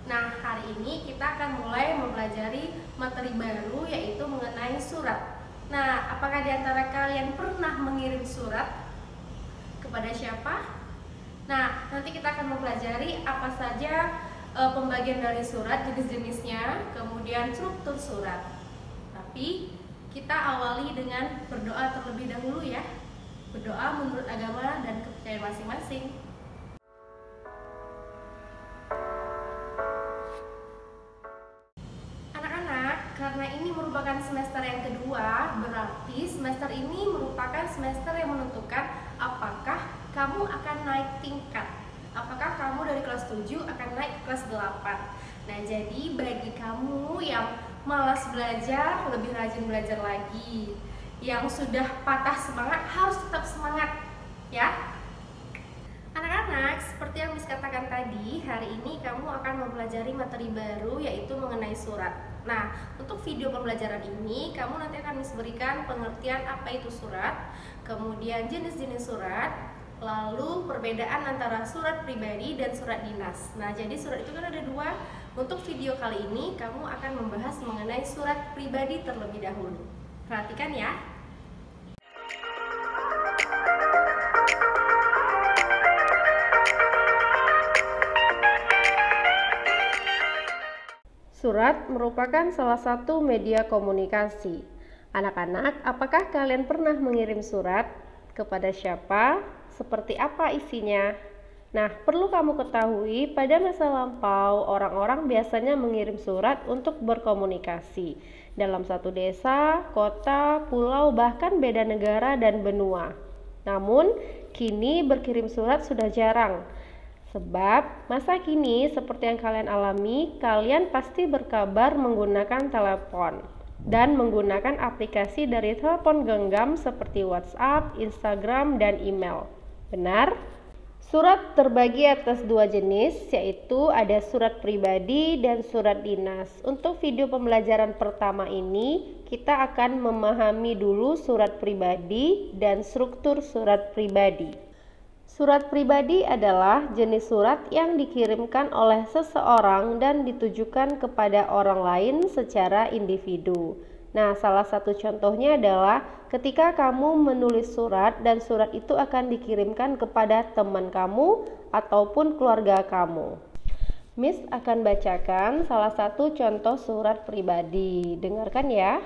Nah, hari ini kita akan mulai mempelajari materi baru, yaitu mengenai surat. Nah, apakah di antara kalian pernah mengirim surat? Kepada siapa? Nah, nanti kita akan mempelajari apa saja pembagian dari surat, jenis-jenisnya, kemudian struktur surat. Tapi kita awali dengan berdoa terlebih dahulu ya. Berdoa menurut agama dan kepercayaan masing-masing. Karena ini merupakan semester yang kedua, berarti semester ini merupakan semester yang menentukan apakah kamu akan naik tingkat. Apakah kamu dari kelas 7 akan naik ke kelas 8. Nah, jadi bagi kamu yang malas belajar, lebih rajin belajar lagi. Yang sudah patah semangat, harus tetap semangat ya. Anak-anak, seperti yang Miss katakan tadi, hari ini kamu akan mempelajari materi baru, yaitu mengenai surat. Nah, untuk video pembelajaran ini, kamu nanti akan Miss berikan pengertian apa itu surat, kemudian jenis-jenis surat, lalu perbedaan antara surat pribadi dan surat dinas. Nah, jadi surat itu kan ada dua. Untuk video kali ini, kamu akan membahas mengenai surat pribadi terlebih dahulu. Perhatikan ya. Surat merupakan salah satu media komunikasi. Anak-anak, apakah kalian pernah mengirim surat? Kepada siapa? Seperti apa isinya? Nah, perlu kamu ketahui, pada masa lampau, orang-orang biasanya mengirim surat untuk berkomunikasi dalam satu desa, kota, pulau, bahkan beda negara dan benua. Namun, kini berkirim surat sudah jarang. Sebab masa kini seperti yang kalian alami, kalian pasti berkabar menggunakan telepon dan menggunakan aplikasi dari telepon genggam seperti WhatsApp, Instagram, dan email. Benar? Surat terbagi atas dua jenis, yaitu ada surat pribadi dan surat dinas. Untuk video pembelajaran pertama ini, kita akan memahami dulu surat pribadi dan struktur surat pribadi. Surat pribadi adalah jenis surat yang dikirimkan oleh seseorang dan ditujukan kepada orang lain secara individu. Nah, salah satu contohnya adalah ketika kamu menulis surat dan surat itu akan dikirimkan kepada teman kamu ataupun keluarga kamu. Miss akan bacakan salah satu contoh surat pribadi. Dengarkan ya.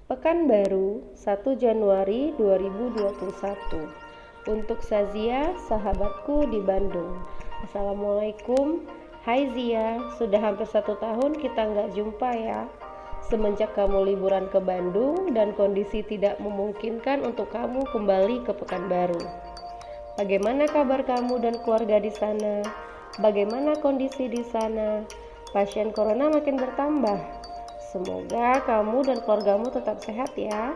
Pekanbaru, 1 Januari 2021. Untuk Sazia, sahabatku di Bandung. Assalamualaikum. Hai Zia, sudah hampir 1 tahun kita nggak jumpa ya. Semenjak kamu liburan ke Bandung dan kondisi tidak memungkinkan untuk kamu kembali ke Pekanbaru. Bagaimana kabar kamu dan keluarga di sana? Bagaimana kondisi di sana? Pasien corona makin bertambah. Semoga kamu dan keluargamu tetap sehat ya.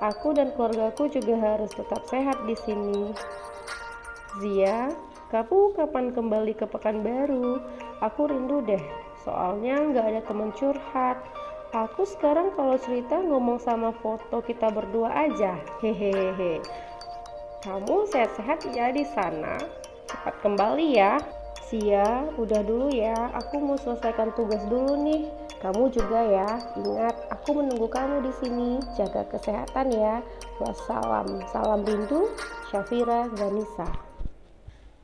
Aku dan keluargaku juga harus tetap sehat di sini. Zia, kamu kapan kembali ke Pekanbaru? Aku rindu deh, soalnya nggak ada teman curhat. Aku sekarang kalau cerita ngomong sama foto kita berdua aja. Hehehe. Kamu sehat-sehat ya di sana. Cepat kembali ya. Zia, udah dulu ya, aku mau selesaikan tugas dulu nih. Kamu juga ya, ingat aku menunggu kamu di sini. Jaga kesehatan ya. Wassalam. Salam rindu, Syafira Zanisa.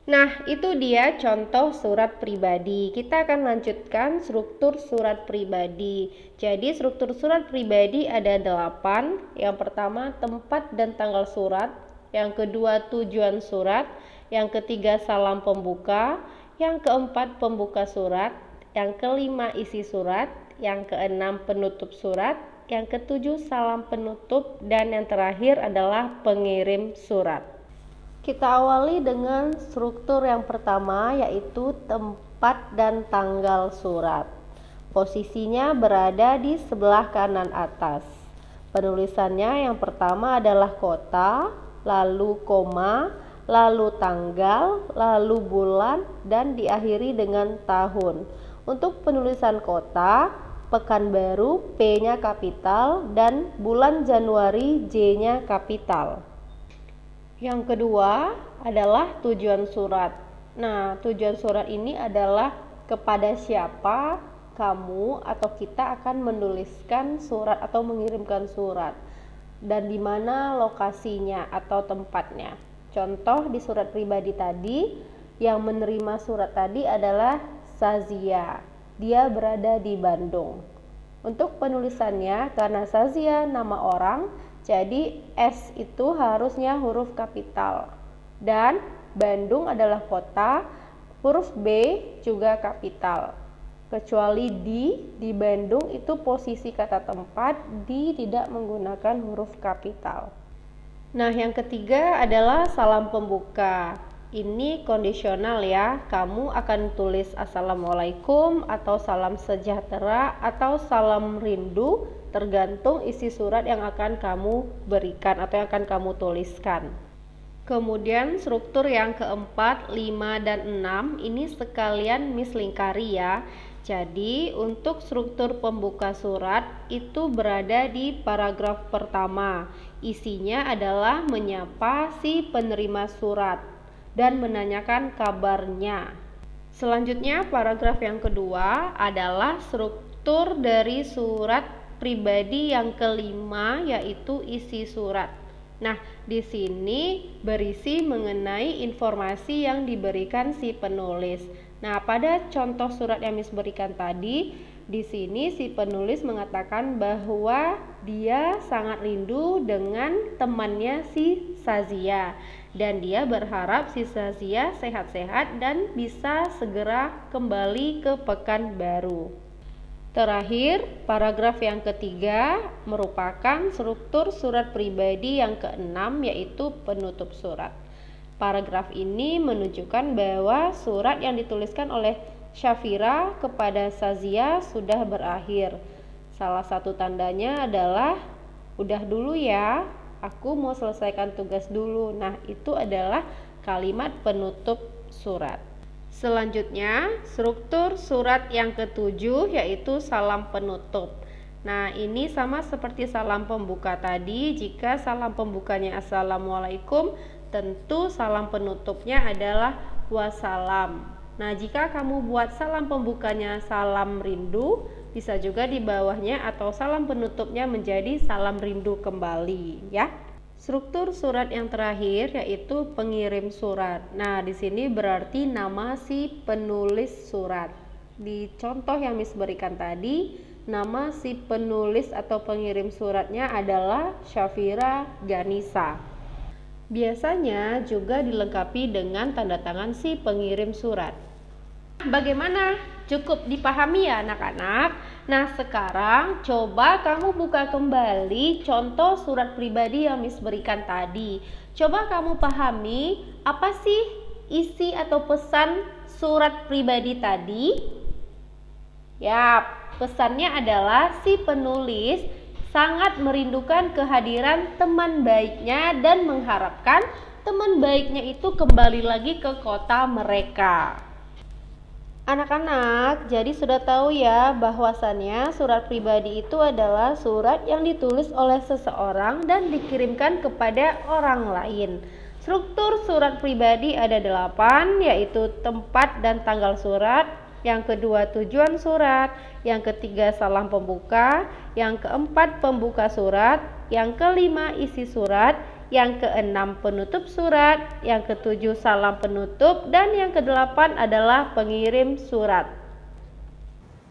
Nah, itu dia contoh surat pribadi. Kita akan lanjutkan struktur surat pribadi. Jadi struktur surat pribadi ada 8. Yang pertama, tempat dan tanggal surat. Yang kedua, tujuan surat. Yang ketiga, salam pembuka. Yang keempat, pembuka surat. Yang kelima, isi surat. Yang keenam, penutup surat. Yang ketujuh, salam penutup. Dan yang terakhir adalah pengirim surat. Kita awali dengan struktur yang pertama, yaitu tempat dan tanggal surat. Posisinya berada di sebelah kanan atas. Penulisannya yang pertama adalah kota, lalu koma, lalu tanggal, lalu bulan, dan diakhiri dengan tahun. Untuk penulisan kota, Pekanbaru, P-nya kapital, dan bulan Januari, J-nya kapital. Yang kedua adalah tujuan surat. Nah, tujuan surat ini adalah kepada siapa kamu atau kita akan menuliskan surat atau mengirimkan surat, dan di mana lokasinya atau tempatnya. Contoh di surat pribadi tadi, yang menerima surat tadi adalah Sazia. Dia berada di Bandung. Untuk penulisannya, karena Sazia nama orang, jadi S itu harusnya huruf kapital. Dan Bandung adalah kota, huruf B juga kapital. Kecuali di Bandung itu posisi kata tempat, di tidak menggunakan huruf kapital. Nah, yang ketiga adalah salam pembuka. Ini kondisional ya, kamu akan tulis Assalamualaikum atau salam sejahtera atau salam rindu, tergantung isi surat yang akan kamu berikan atau yang akan kamu tuliskan. Kemudian struktur yang keempat, 5 dan 6 ini sekalian Miss lingkari ya. Jadi untuk struktur pembuka surat itu berada di paragraf pertama. Isinya adalah menyapa si penerima surat dan menanyakan kabarnya. Selanjutnya paragraf yang kedua adalah struktur dari surat pribadi yang kelima, yaitu isi surat. Nah, di sini berisi mengenai informasi yang diberikan si penulis. Nah, pada contoh surat yang Miss berikan tadi, di sini si penulis mengatakan bahwa dia sangat rindu dengan temannya si Sazia, dan dia berharap si Sazia sehat-sehat dan bisa segera kembali ke Pekanbaru. Terakhir, paragraf yang ketiga merupakan struktur surat pribadi yang keenam, yaitu penutup surat. Paragraf ini menunjukkan bahwa surat yang dituliskan oleh Syafira kepada Sazia sudah berakhir. Salah satu tandanya adalah udah dulu ya, aku mau selesaikan tugas dulu. Nah, itu adalah kalimat penutup surat. Selanjutnya, struktur surat yang ketujuh yaitu salam penutup. Nah, ini sama seperti salam pembuka tadi. Jika salam pembukanya Assalamualaikum, tentu salam penutupnya adalah wassalam. Nah, jika kamu buat salam pembukanya salam rindu, bisa juga di bawahnya atau salam penutupnya menjadi salam rindu kembali ya. Struktur surat yang terakhir yaitu pengirim surat. Nah, di sini berarti nama si penulis surat. Di contoh yang Miss berikan tadi, nama si penulis atau pengirim suratnya adalah Syafira Ganisa. Biasanya juga dilengkapi dengan tanda tangan si pengirim surat. Bagaimana? Cukup dipahami ya anak-anak? Nah, sekarang coba kamu buka kembali contoh surat pribadi yang Miss berikan tadi. Coba kamu pahami apa sih isi atau pesan surat pribadi tadi? Ya, pesannya adalah si penulis sangat merindukan kehadiran teman baiknya dan mengharapkan teman baiknya itu kembali lagi ke kota mereka. Anak-anak, jadi sudah tahu ya bahwasannya surat pribadi itu adalah surat yang ditulis oleh seseorang dan dikirimkan kepada orang lain. Struktur surat pribadi ada 8, yaitu tempat dan tanggal surat, yang kedua tujuan surat, yang ketiga salam pembuka, yang keempat pembuka surat, yang kelima isi surat, yang keenam penutup surat, yang ketujuh salam penutup, dan yang kedelapan adalah pengirim surat.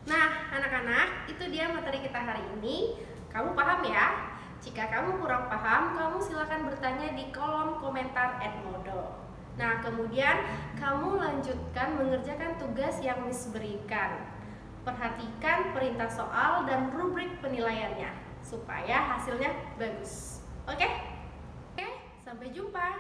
Nah, anak-anak, itu dia materi kita hari ini. Kamu paham ya? Jika kamu kurang paham, kamu silakan bertanya di kolom komentar @modo. Nah, kemudian kamu lanjutkan mengerjakan tugas yang Miss berikan. Perhatikan perintah soal dan rubrik penilaiannya supaya hasilnya bagus. Oke? Sampai jumpa.